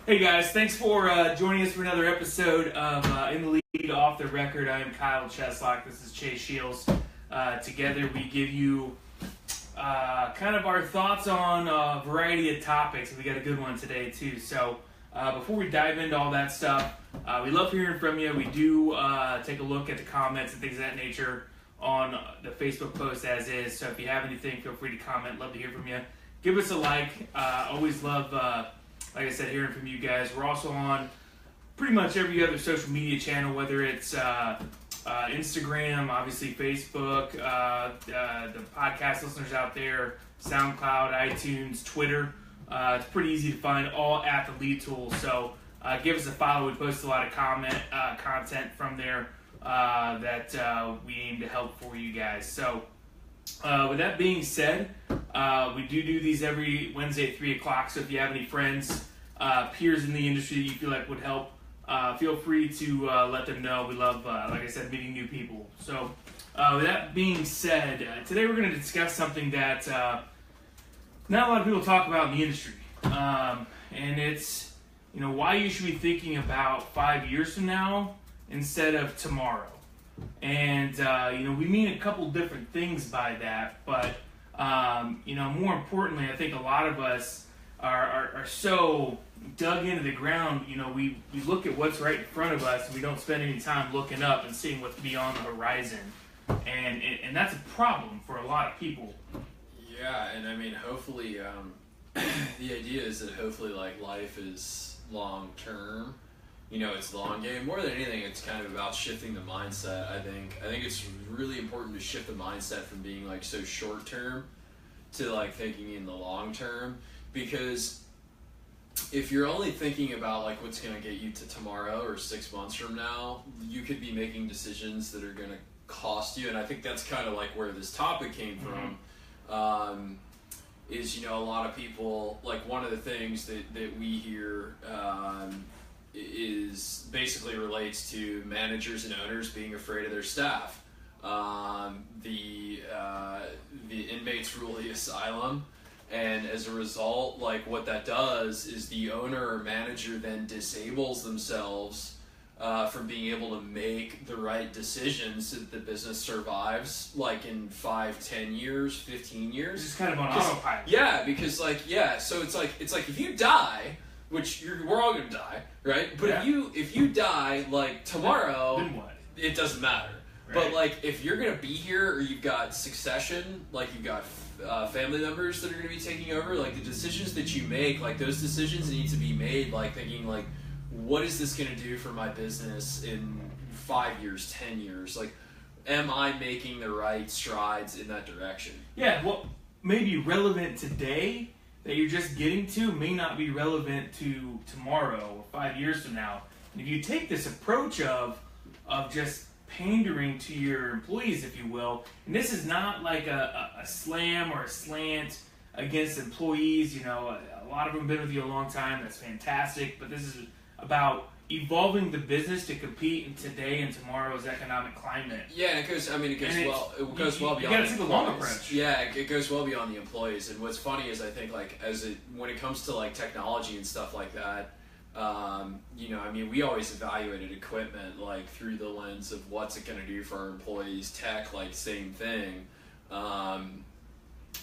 Hey guys, thanks for joining us for another episode of In the Lead Off the Record. I am Kyle Cheslock. This is Chase Shields. Together we give you kind of our thoughts on a variety of topics. We got a good one today too. So before we dive into all that stuff, we love hearing from you. We do take a look at the comments and things of that nature on the Facebook post as is. So if you have anything, feel free to comment. Love to hear from you. Give us a like. Always love, like I said, hearing from you guys. We're also on pretty much every other social media channel, whether it's Instagram, obviously Facebook, the podcast listeners out there, SoundCloud, iTunes, Twitter. It's pretty easy to find, all at the Lead Tool. So give us a follow. We post a lot of content from there that we aim to help for you guys. So with that being said, we do these every Wednesday at 3 o'clock. So if you have any friends, peers in the industry that you feel like would help, feel free to let them know. We love, like I said, meeting new people. So with that being said, today we're going to discuss something that not a lot of people talk about in the industry. And it's, why you should be thinking about 5 years from now instead of tomorrow. And, we mean a couple different things by that, but, more importantly, I think a lot of us are so dug into the ground, we look at what's right in front of us and we don't spend any time looking up and seeing what's beyond the horizon. And that's a problem for a lot of people. Yeah, and I mean, hopefully, the idea is that hopefully, life is long term. It's the long game. More than anything, it's kind of about shifting the mindset, I think. I think it's really important to shift the mindset from being, so short term to, thinking in the long term. Because if you're only thinking about, what's going to get you to tomorrow or 6 months from now, you could be making decisions that are going to cost you. And I think that's kind of, where this topic came from. Is, a lot of people, one of the things that we hear is basically relates to managers and owners being afraid of their staff. The inmates rule the asylum, and as a result, what that does is the owner or manager then disables themselves from being able to make the right decisions so that the business survives, in 5, 10 years, 15 years. It's just kind of on autopilot. Yeah, because so it's like if you die, which we're all gonna die, right? But if you die tomorrow, then what? It doesn't matter. Right. But if you're gonna be here, or you've got succession, you've got family members that are gonna be taking over, the decisions that you make, those decisions need to be made thinking what is this gonna do for my business in 5 years, 10 years? Am I making the right strides in that direction? Yeah, what may be relevant today that you're just getting to may not be relevant to tomorrow or 5 years from now. And if you take this approach of just pandering to your employees, if you will, and this is not a slam or a slant against employees, a lot of them have been with you a long time, that's fantastic, but this is about evolving the business to compete in today and tomorrow's economic climate. Yeah, and it goes well beyond. You gotta take the long approach. Yeah, it goes well beyond the employees. And what's funny is I think when it comes to technology and stuff like that, we always evaluated equipment through the lens of what's it going to do for our employees. Tech, same thing.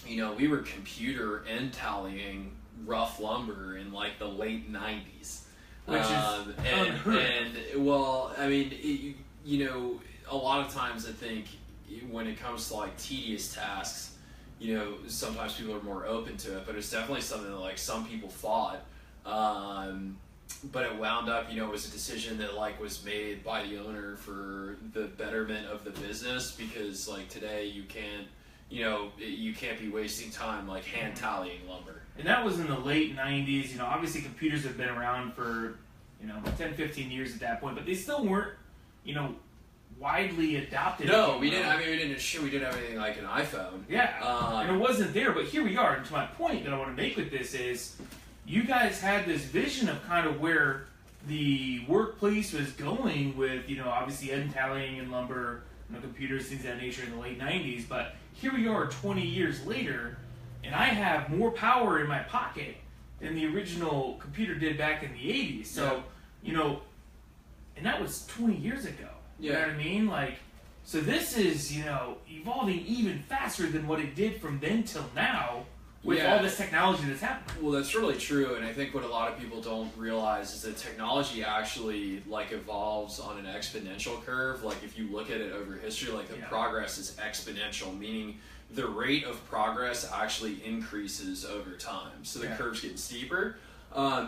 We were computer end tallying rough lumber in the late 90s. Which is unheard of. A lot of times I think when it comes to tedious tasks, sometimes people are more open to it, but it's definitely something that some people fought. But it wound up, it was a decision that was made by the owner for the betterment of the business, because today you can't be wasting time hand tallying lumber. And that was in the late 90s. Obviously computers have been around for, 10, 15 years at that point, but they still weren't, widely adopted. No, we didn't. We didn't have anything like an iPhone. Yeah, and it wasn't there, but here we are. And to my point that I want to make with this is, you guys had this vision of kind of where the workplace was going with, obviously end tallying and lumber, computers, things of that nature in the late 90s, but here we are 20 years later, and I have more power in my pocket than the original computer did back in the 80s. So, and that was 20 years ago. You know what I mean? Like, so this is, evolving even faster than what it did from then till now with all this technology that's happening. Well, that's really true, and I think what a lot of people don't realize is that technology actually, like, evolves on an exponential curve. Like, if you look at it over history, like, the progress is exponential, meaning the rate of progress actually increases over time. So the curve's getting steeper.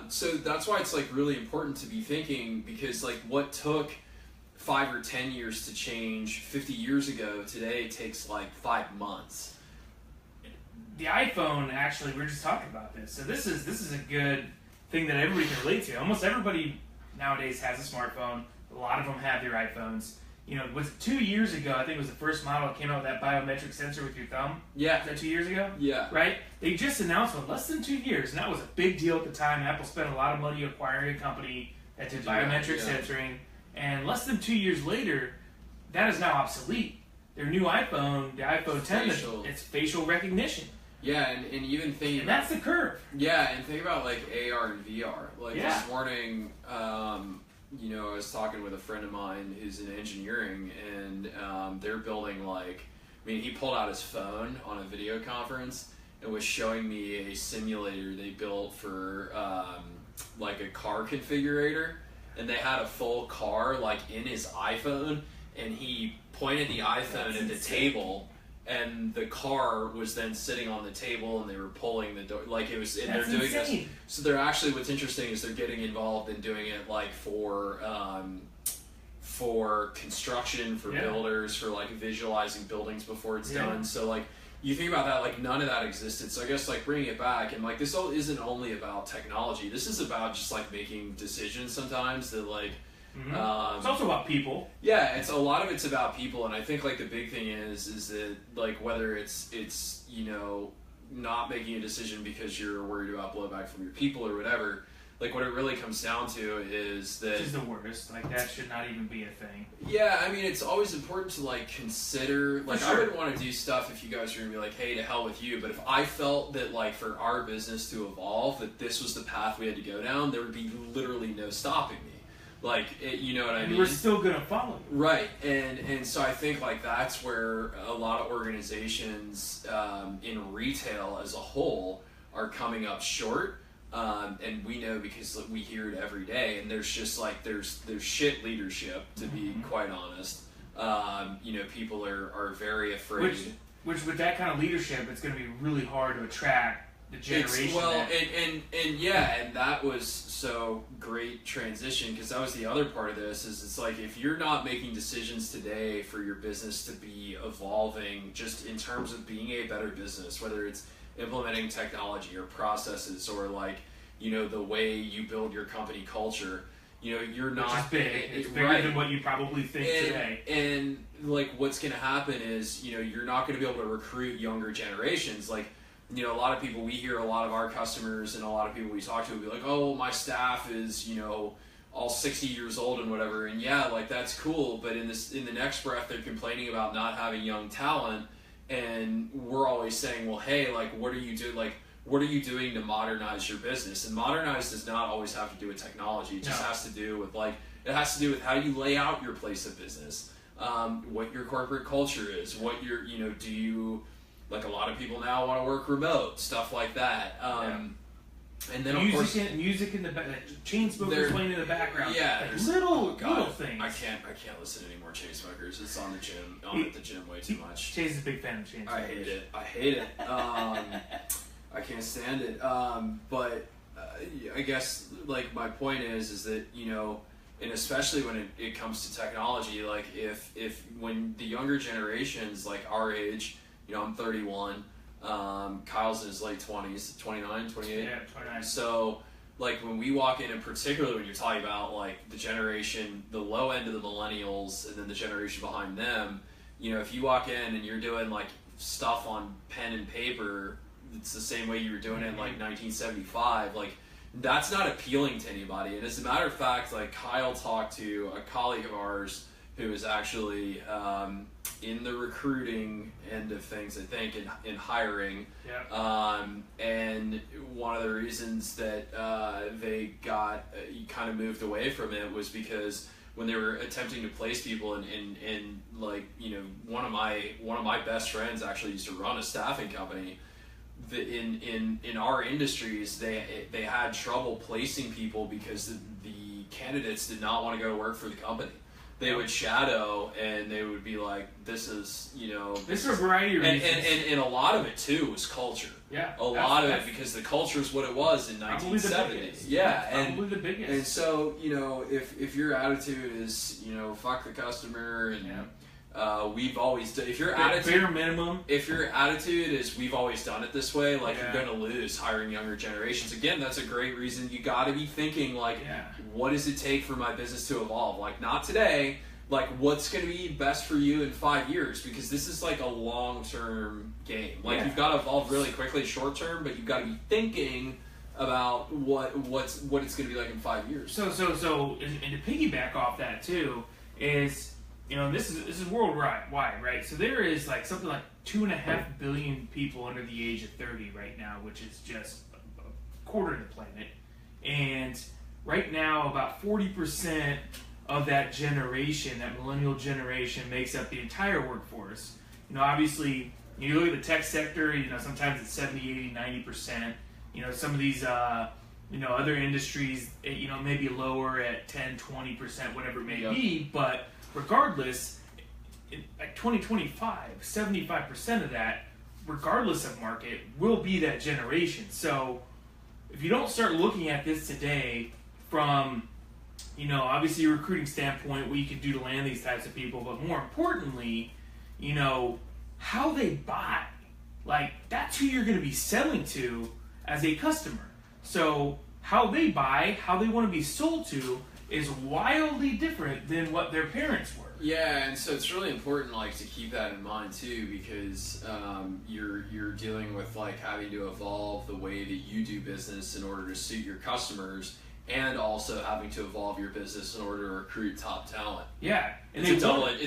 So that's why it's, like, really important to be thinking, because, like, what took 5 or 10 years to change 50 years ago today takes like 5 months. The iPhone, actually, we were just talking about this. So this is a good thing that everybody can relate to. Almost everybody nowadays has a smartphone. A lot of them have their iPhones. Was it 2 years ago? I think it was the first model that came out with that biometric sensor with your thumb. Yeah. Was that 2 years ago? Yeah. Right? They just announced one less than 2 years, and that was a big deal at the time. Apple spent a lot of money acquiring a company that did biometric sensoring. And less than 2 years later, that is now obsolete. Their new iPhone, the iPhone 10, it's facial recognition. Yeah, and even thinking and that's the curve. Yeah, and think about like AR and VR. Like this morning, I was talking with a friend of mine who's in engineering, and they're building he pulled out his phone on a video conference and was showing me a simulator they built for like a car configurator. And they had a full car in his iPhone, and he pointed the iPhone at the table, and the car was then sitting on the table, and they were pulling the door. They're doing this. So they're actually, what's interesting is they're getting involved in doing it for construction, for builders, for visualizing buildings before it's done. So you think about that, none of that existed. So I guess bringing it back, and this all isn't only about technology. This is about just making decisions sometimes that it's also about people. Yeah, a lot of it's about people, and I think the big thing is that whether it's not making a decision because you're worried about blowback from your people or whatever. What it really comes down to is that... Which is the worst. That should not even be a thing. Yeah, I mean, it's always important to, consider... Sure. I wouldn't want to do stuff if you guys were going to be hey, to hell with you, but if I felt that, for our business to evolve, that this was the path we had to go down, there would be literally no stopping me. You know what I mean? We're still going to follow you. Right, and so I think, that's where a lot of organizations in retail as a whole are coming up short. And we know because we hear it every day, and there's just there's shit leadership, to be quite honest. People are very afraid. Which with that kind of leadership, it's going to be really hard to attract the generation. And that was so great transition, because that was the other part of this. Is it's if you're not making decisions today for your business to be evolving, just in terms of being a better business, whether it's implementing technology or processes or the way you build your company culture, you're not... Which is big. It's bigger than what you probably think today. And what's going to happen is, you're not going to be able to recruit younger generations. A lot of people, we hear a lot of our customers and a lot of people we talk to will be oh, my staff is, all 60 years old and whatever. And that's cool. But in the next breath, they're complaining about not having young talent. And we're always saying, well, hey, what are you doing? What are you doing to modernize your business? And modernize does not always have to do with technology. It just has to do with it has to do with how you lay out your place of business, what your corporate culture is, what your, do you, a lot of people now want to work remote, stuff like that. And then music in the back, chain smokers playing in the background. Yeah, little things. I can't listen to any more chain smokers. It's on at the gym way too much. Chase is a big fan of chain smokers. I hate it. I can't stand it. But I guess my point is that and especially when it comes to technology, if when the younger generations our age, I'm 31. Kyle's in his late 20s, 29, 28? Yeah, 29. So, when we walk in particular, when you're talking about, the generation, the low end of the millennials, and then the generation behind them, if you walk in and you're doing, stuff on pen and paper, it's the same way you were doing it in, 1975, that's not appealing to anybody. And as a matter of fact, Kyle talked to a colleague of ours who is actually in the recruiting end of things, I think, in hiring. Yeah. And one of the reasons that they got kind of moved away from it was because when they were attempting to place people, and like, you know, one of my best friends actually used to run a staffing company. In our industries, they had trouble placing people because the candidates did not want to go to work for the company. They would shadow, and they would be like, "This is, you know." This is a variety of reasons. And a lot of it too was culture. Yeah. A lot of it, because the culture is what it was in 1970s. Yeah, probably the biggest. And so, you know, if your attitude is, you know, fuck the customer, and we've always done. If your attitude, bare minimum. If your attitude is we've always done it this way, like, Yeah. you're going to lose hiring younger generations. Again, that's a great reason. You got to be thinking, like, what does it take for my business to evolve? Like, not today. Like, what's going to be best for you in 5 years? Because this is like a long-term game. Like, you've got to evolve really quickly short-term, but you've got to be thinking about what it's going to be like in 5 years. So, and to piggyback off that too is, you know, this is worldwide, right? So there is like something like 2.5 billion people under the age of 30 right now, which is just a quarter of the planet. And right now, about 40% of that generation, that millennial generation, makes up the entire workforce. You know, obviously, you look at the tech sector, you know, sometimes it's 70, 80, 90%. You know, some of these, you know, other industries, you know, maybe lower at 10, 20%, whatever it may be. But regardless, by 2025, 75% of that, regardless of market, will be that generation. So if you don't start looking at this today from, you know, obviously a recruiting standpoint, what you can do to land these types of people, but more importantly, you know, how they buy. Like, that's who you're going to be selling to as a customer. So how they buy, how they want to be sold to, is wildly different than what their parents were. Yeah, and so it's really important, like, to keep that in mind too, because you're dealing with, like, having to evolve the way that you do business in order to suit your customers, and also having to evolve your business in order to recruit top talent. Yeah, and it's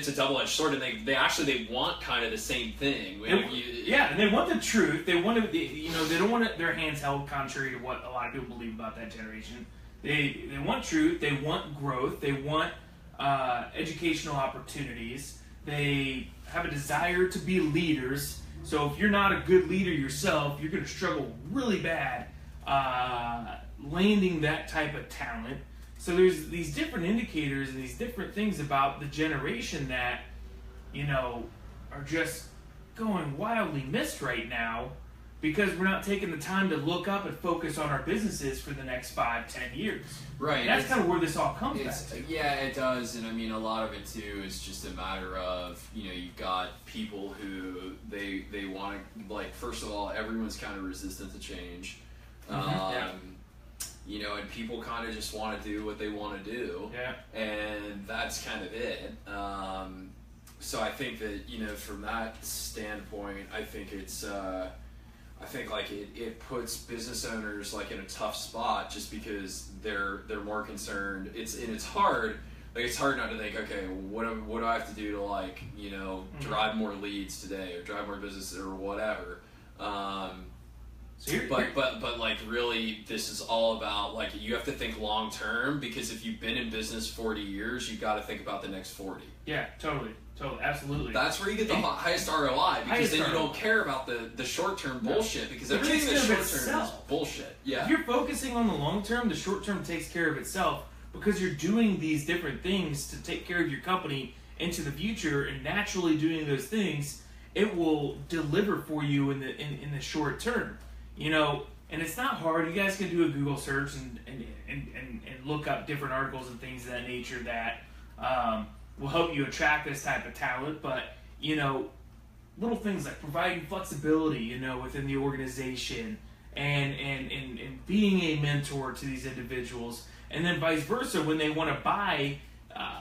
a double-edged sword, and they want kind of the same thing. And they want the truth. They want to, you know, they don't want their hands held, contrary to what a lot of people believe about that generation. They want truth. They want growth. They want educational opportunities. They have a desire to be leaders. So if you're not a good leader yourself, you're going to struggle really bad landing that type of talent. So there's these different indicators and these different things about the generation that, you know, are just going wildly missed right now because we're not taking the time to look up and focus on our businesses for the next 5-10 years. Right. And that's kind of where this all comes back to. Yeah, it does. And I mean, a lot of it too is just a matter of, you know, you've got people who they want to, like, first of all, everyone's kind of resistant to change. You know, and people kind of just want to do what they want to do. Yeah. And that's kind of it. So I think that, you know, from that standpoint, I think it's, I think, like, it puts business owners, like, in a tough spot just because they're more concerned. It's hard. Like, it's hard not to think, okay, what do I have to do to, like, you know, drive more leads today or drive more business or whatever. But like, really, this is all about, like, you have to think long term, because if you've been in business 40 years, you've got to think about the next 40. Yeah, totally, absolutely. That's where you get the highest ROI, because then you don't care about the short term bullshit, because everything in the short term is bullshit. Yeah. If you're focusing on the long term, the short term takes care of itself, because you're doing these different things to take care of your company into the future, and naturally doing those things, it will deliver for you in the short term. You know, and it's not hard. You guys can do a Google search and look up different articles and things of that nature that will help you attract this type of talent. But, you know, little things like providing flexibility, you know, within the organization and being a mentor to these individuals. And then vice versa, when they want to buy,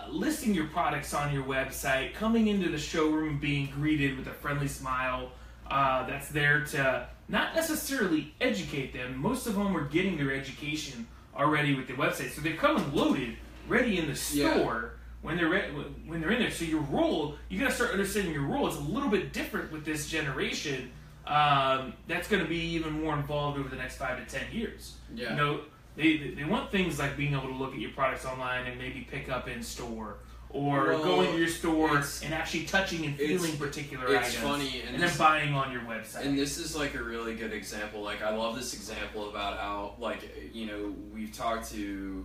listing your products on your website, coming into the showroom and being greeted with a friendly smile that's there to not necessarily educate them. Most of them are getting their education already with the website. So they're coming loaded, ready in the store when they're in there. So your role, you got to start understanding your role. It's a little bit different with this generation. That's going to be even more involved over the next 5 to 10 years. Yeah. You know, they want things like being able to look at your products online and maybe pick up in store, or going to your store and actually touching and feeling particular items. It's funny, and then buying on your website. And this is like a really good example. Like, I love this example about how, like, you know, we've talked to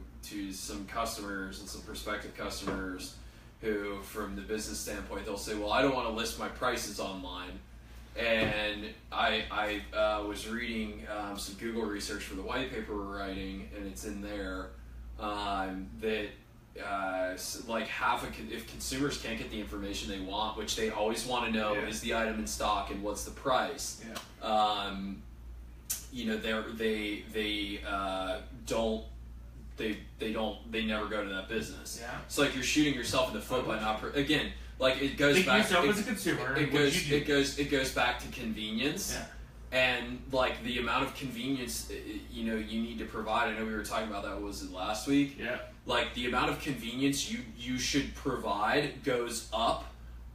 some customers and some prospective customers who, from the business standpoint, they'll say, well, I don't want to list my prices online. And I was reading some Google research for the white paper we're writing, and it's in there that like if consumers can't get the information they want, which they always want to know, is the item in stock and what's the price. You know, they never go to that business. It's like you're shooting yourself in the foot by not again. Like, it goes Think back. Yourself as a consumer. It goes back to convenience. And like the amount of convenience, you know, you need to provide. I know we were talking about that. Was it last week? Like, the amount of convenience you should provide goes up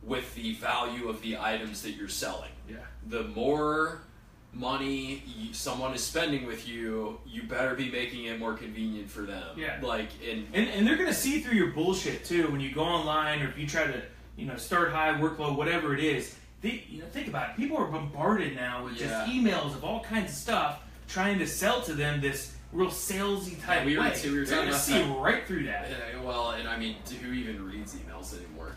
with the value of the items that you're selling. The more money someone is spending with you, you better be making it more convenient for them. Like, and they're gonna see through your bullshit too when you go online, or if you try to, you know, start high workload, whatever it is. You know, think about it. People are bombarded now with just emails of all kinds of stuff trying to sell to them this real salesy type way. They're going to see right through that. Well, and I mean, who even reads emails anymore?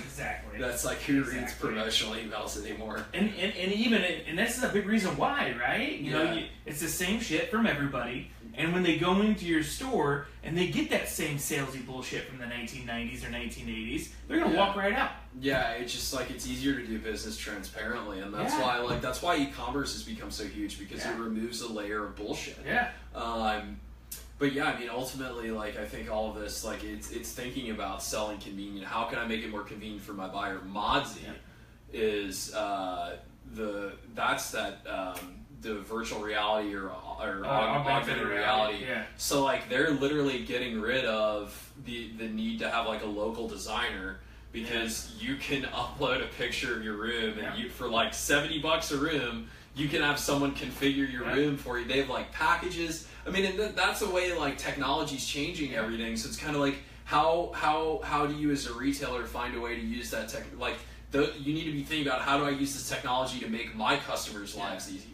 Exactly. That's like, who reads promotional emails anymore? And that's a big reason why, right? You know, it's the same shit from everybody. And when they go into your store and they get that same salesy bullshit from the 1990s or 1980s, they're gonna walk right out. It's just like, it's easier to do business transparently, and that's why e-commerce has become so huge, because it removes a layer of bullshit. But yeah, I mean, ultimately, like, I think all of this, like, it's thinking about selling convenient. How can I make it more convenient for my buyer? Modsy is the virtual reality or augmented reality. So like, they're literally getting rid of the need to have like a local designer, because you can upload a picture of your room, and you, for like $70 a room, you can have someone configure your room for you. They have like packages. I mean, and that's the way like technology's changing everything. So it's kind of like, how do you as a retailer find a way to use that tech? Like, you need to be thinking about, how do I use this technology to make my customers' lives easier?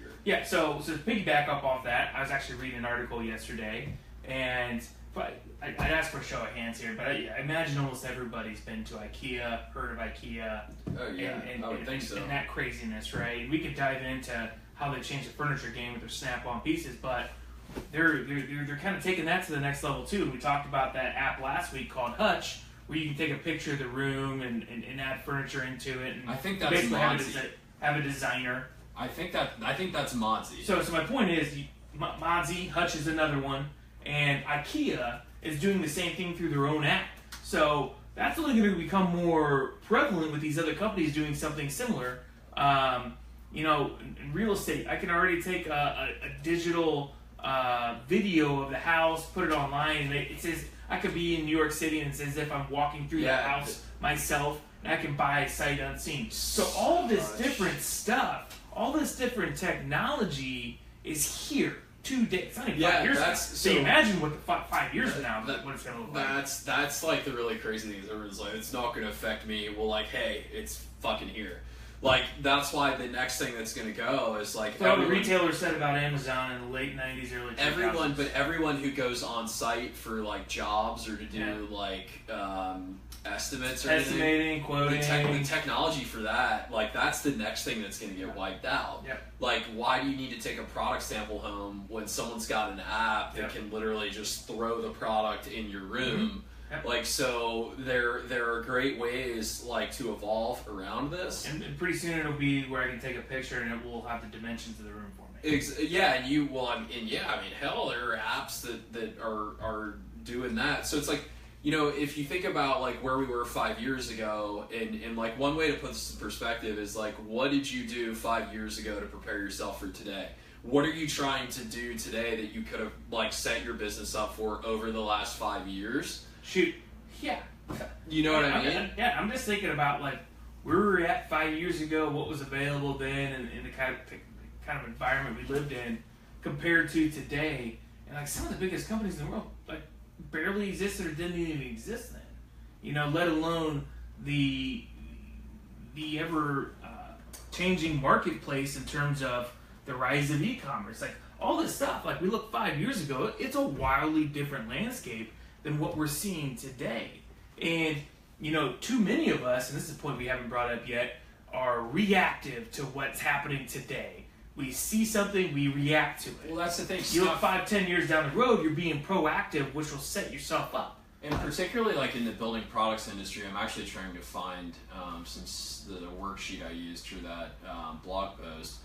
So to piggyback up off that, I was actually reading an article yesterday, and I'd ask for a show of hands here, but I imagine almost everybody's been to IKEA, heard of IKEA, and that craziness, right? We could dive into how they changed the furniture game with their snap-on pieces, but they're kind of taking that to the next level too. And we talked about that app last week called Hutch, where you can take a picture of the room and add furniture into it, and I think that's basically have a designer. I think that's Modsy. So my point is, Modsy, Hutch is another one, and IKEA is doing the same thing through their own app. So that's only going to become more prevalent with these other companies doing something similar. You know, in real estate, I can already take a digital video of the house, put it online, and it says I could be in New York City, and it's as if I'm walking through the house myself, and I can buy sight unseen. So all this different stuff, all this different technology is here today. It's not even 5 years now. So imagine what the 5 years from now, what it's going to look like. That's like the really crazy thing. Everyone's like, it's not going to affect me. Well, like, hey, it's fucking here. Like, that's why the next thing that's going to go is like... So the retailers said about Amazon in the late 90s, early 2000s. Everyone who goes on site for like jobs or to do like estimates or estimating, quoting, the technology for that, like, that's the next thing that's going to get wiped out. Like, why do you need to take a product sample home when someone's got an app that can literally just throw the product in your room? Like, so there are great ways like to evolve around this, and pretty soon it'll be where I can take a picture and it will have the dimensions of the room for me. I mean, hell, there are apps that are doing that. So it's like, you know, if you think about like where we were 5 years ago, and like one way to put this in perspective is like, what did you do 5 years ago to prepare yourself for today? What are you trying to do today that you could have like set your business up for over the last 5 years? Shoot, Yeah. You know what I mean? Yeah, I'm just thinking about like where we were at 5 years ago, what was available then, and the kind of environment we lived in compared to today. And like some of the biggest companies in the world like barely existed or didn't even exist then. You know, let alone the ever changing marketplace in terms of the rise of e-commerce. Like all this stuff, like we look 5 years ago, it's a wildly different landscape than what we're seeing today. And, you know, too many of us, and this is a point we haven't brought up yet, are reactive to what's happening today. We see something, we react to it. Well, that's the thing. You look 5-10 years down the road, you're being proactive, which will set yourself up. And particularly like in the building products industry, I'm actually trying to find, since the worksheet I used for that blog post,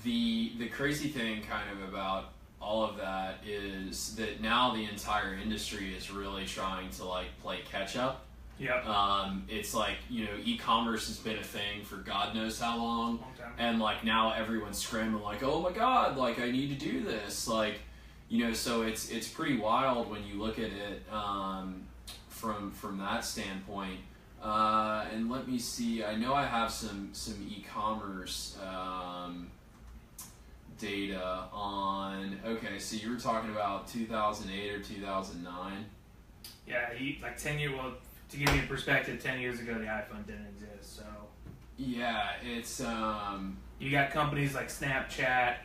the crazy thing kind of about all of that is that now the entire industry is really trying to like play catch up. Yeah. It's like, you know, e-commerce has been a thing for God knows how long, time. and like now everyone's scrambling like, oh my God, like I need to do this, like, you know, so it's pretty wild when you look at it from that standpoint. And let me see, I know I have some e-commerce data on, okay, so you were talking about 2008 or 2009? Yeah, like 10 years, well, to give you a perspective, 10 years ago the iPhone didn't exist, so. Yeah, it's, you got companies like Snapchat,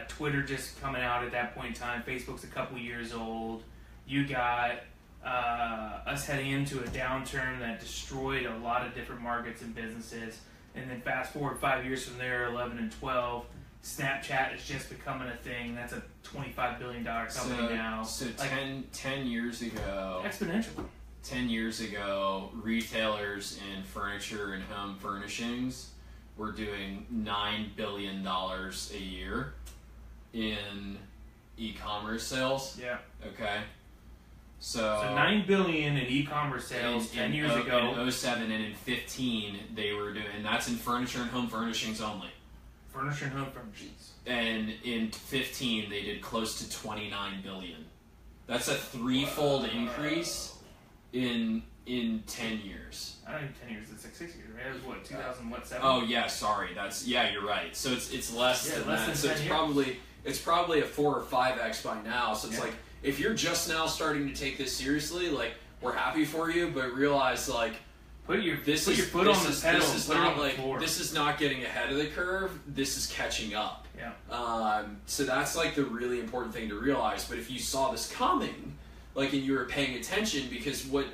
Twitter just coming out at that point in time, Facebook's a couple years old. You got us heading into a downturn that destroyed a lot of different markets and businesses, and then fast forward 5 years from there, 11 and 12, Snapchat is just becoming a thing. That's a $25 billion company now. So like, 10 years ago... Exponential. 10 years ago, retailers in furniture and home furnishings were doing $9 billion a year in e-commerce sales. Yeah. Okay. So $9 billion in e-commerce sales 10 years ago. In 07 and in 15, they were doing, and that's in furniture and home furnishings only. Furniture and home furnishings. And in 15, they did close to $29 billion. That's a threefold increase in 10 years. I don't even 10 years. It's like 6 years, right? It was what 2007. Oh yeah, sorry. You're right. So it's less than less that. Than so 10 years. it's probably a 4 or 5x by now. So it's like if you're just now starting to take this seriously, like we're happy for you, but realize like put your foot on the pedal. This is not like this is not getting ahead of the curve. This is catching up. Yeah. So that's like the really important thing to realize. But if you saw this coming, like, and you were paying attention, because what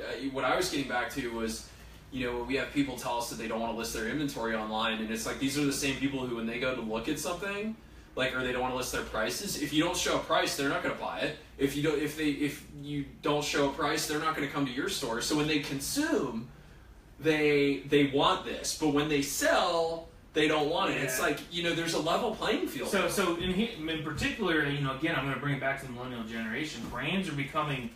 I was getting back to was, you know, we have people tell us that they don't want to list their inventory online, and it's like these are the same people who, when they go to look at something, like, or they don't want to list their prices. If you don't show a price, they're not going to buy it. If you don't show a price, they're not going to come to your store. So when they consume, they want this, but when they sell, they don't want it. Yeah. It's like, you know, there's a level playing field. So in particular, you know, again, I'm going to bring it back to the Millennial Generation. Brands are becoming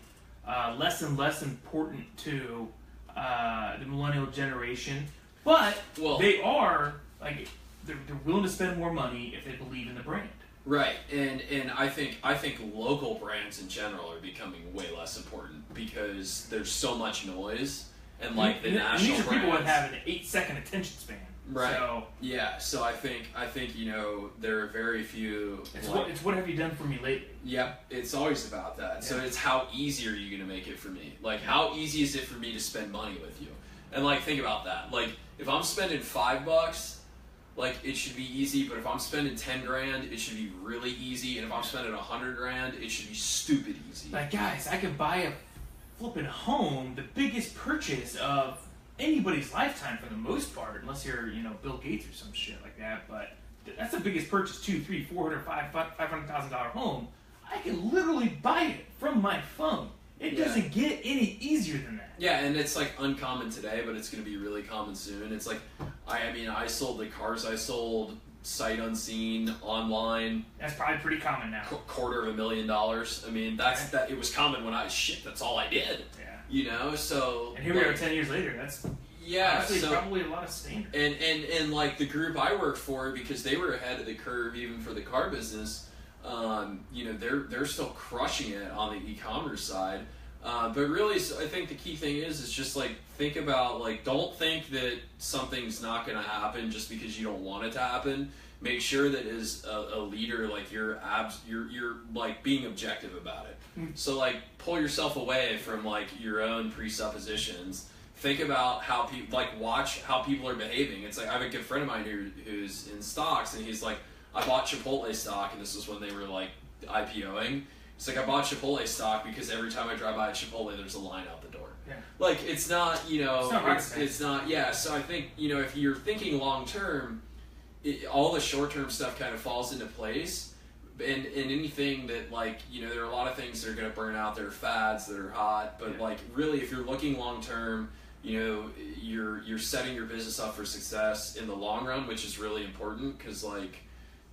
less and less important to the Millennial Generation, but they are like they're willing to spend more money if they believe in the brand. Right, and I think local brands in general are becoming way less important because there's so much noise, and like the national these are brands, people that have an 8-second attention span. Right. So, yeah. So I think you know there are very few. It's what have you done for me lately? Yep. It's always about that. Yeah. So it's how easy are you going to make it for me? Like how easy is it for me to spend money with you? And like think about that. Like if I'm spending $5, like it should be easy. But if I'm spending $10,000, it should be really easy. And if I'm spending $100,000, it should be stupid easy. Like guys, I could buy a flipping home, the biggest purchase of anybody's lifetime for the most part, unless you're, you know, Bill Gates or some shit like that, but that's the biggest purchase, $200,000, $300,000, $500,000 home. I can literally buy it from my phone. It doesn't get any easier than that. Yeah, and it's like uncommon today, but it's going to be really common soon. It's like, I sold the cars I sold sight unseen online. That's probably pretty common now. $250,000. I mean, that it was common when that's all I did. Yeah. You know, so and here we are 10 years later. That's honestly probably a lot of standard. And like the group I worked for, because they were ahead of the curve even for the car business, you know, they're still crushing it on the e-commerce side. But really, I think the key thing is just like think about like don't think that something's not going to happen just because you don't want it to happen. Make sure that as a leader, like you're like being objective about it. So like pull yourself away from like your own presuppositions. Think about how people watch how people are behaving. It's like I have a good friend of mine who's in stocks, and he's like, I bought Chipotle stock, and this was when they were like IPOing. It's like I bought Chipotle stock because every time I drive by a Chipotle, there's a line out the door. Yeah. Like it's not, it's not. Yeah. So I think if you're thinking long term, all the short term stuff kind of falls into place, and anything that there are a lot of things that are going to burn out. There are fads that are hot, but really, if you're looking long term, you're setting your business up for success in the long run, which is really important because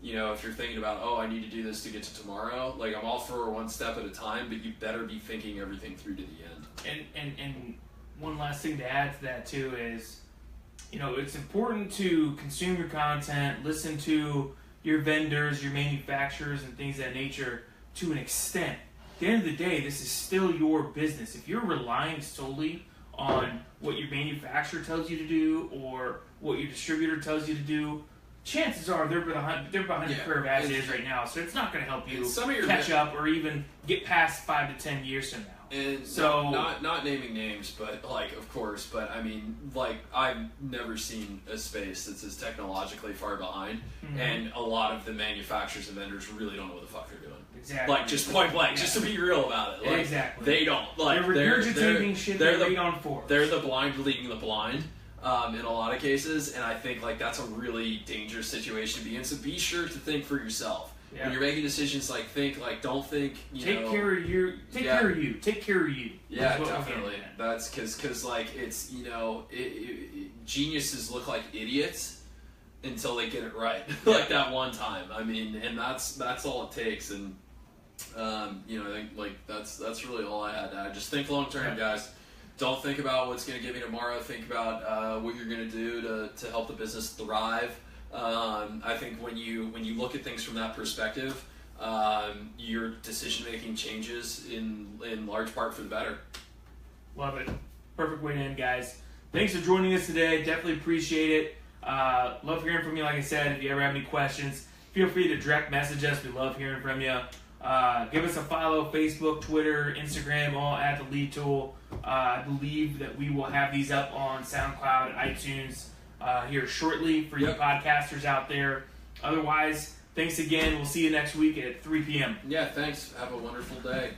if you're thinking about, I need to do this to get to tomorrow, I'm all for one step at a time, but you better be thinking everything through to the end. And one last thing to add to that too is, it's important to consume your content, listen to your vendors, your manufacturers, and things of that nature to an extent. At the end of the day, this is still your business. If you're relying solely on what your manufacturer tells you to do or what your distributor tells you to do, chances are they're behind the curve as it is right now. So it's not going to help you catch up or even get past 5 to 10 years from now. And so not naming names, but of course, but I mean, I've never seen a space that's as technologically far behind, and a lot of the manufacturers and vendors really don't know what the fuck they're doing. Exactly. Just point blank, just to be real about it. Exactly. They don't. They're regurgitating shit they read on forums. They're the blind leading the blind. In a lot of cases, and I think that's a really dangerous situation to be in. So be sure to think for yourself when you're making decisions. Don't think. Take care of you. Take care of you. Take care of you. Yeah, definitely. That's because it's geniuses look like idiots until they get it right, that one time. I mean, and that's all it takes. And I think that's really all I had to add. Just think long term, guys. Don't think about what's going to give you tomorrow. Think about what you're going to do to help the business thrive. I think when you look at things from that perspective, your decision making changes in large part for the better. Love it. Perfect way to end, guys. Thanks for joining us today. Definitely appreciate it. Love hearing from you. Like I said, if you ever have any questions, feel free to direct message us. We love hearing from you. Give us a follow, Facebook, Twitter, Instagram, all at The Lead Tool. I believe that we will have these up on SoundCloud, iTunes here shortly for you podcasters out there. Otherwise, thanks again. We'll see you next week at 3 p.m. Yeah, thanks. Have a wonderful day.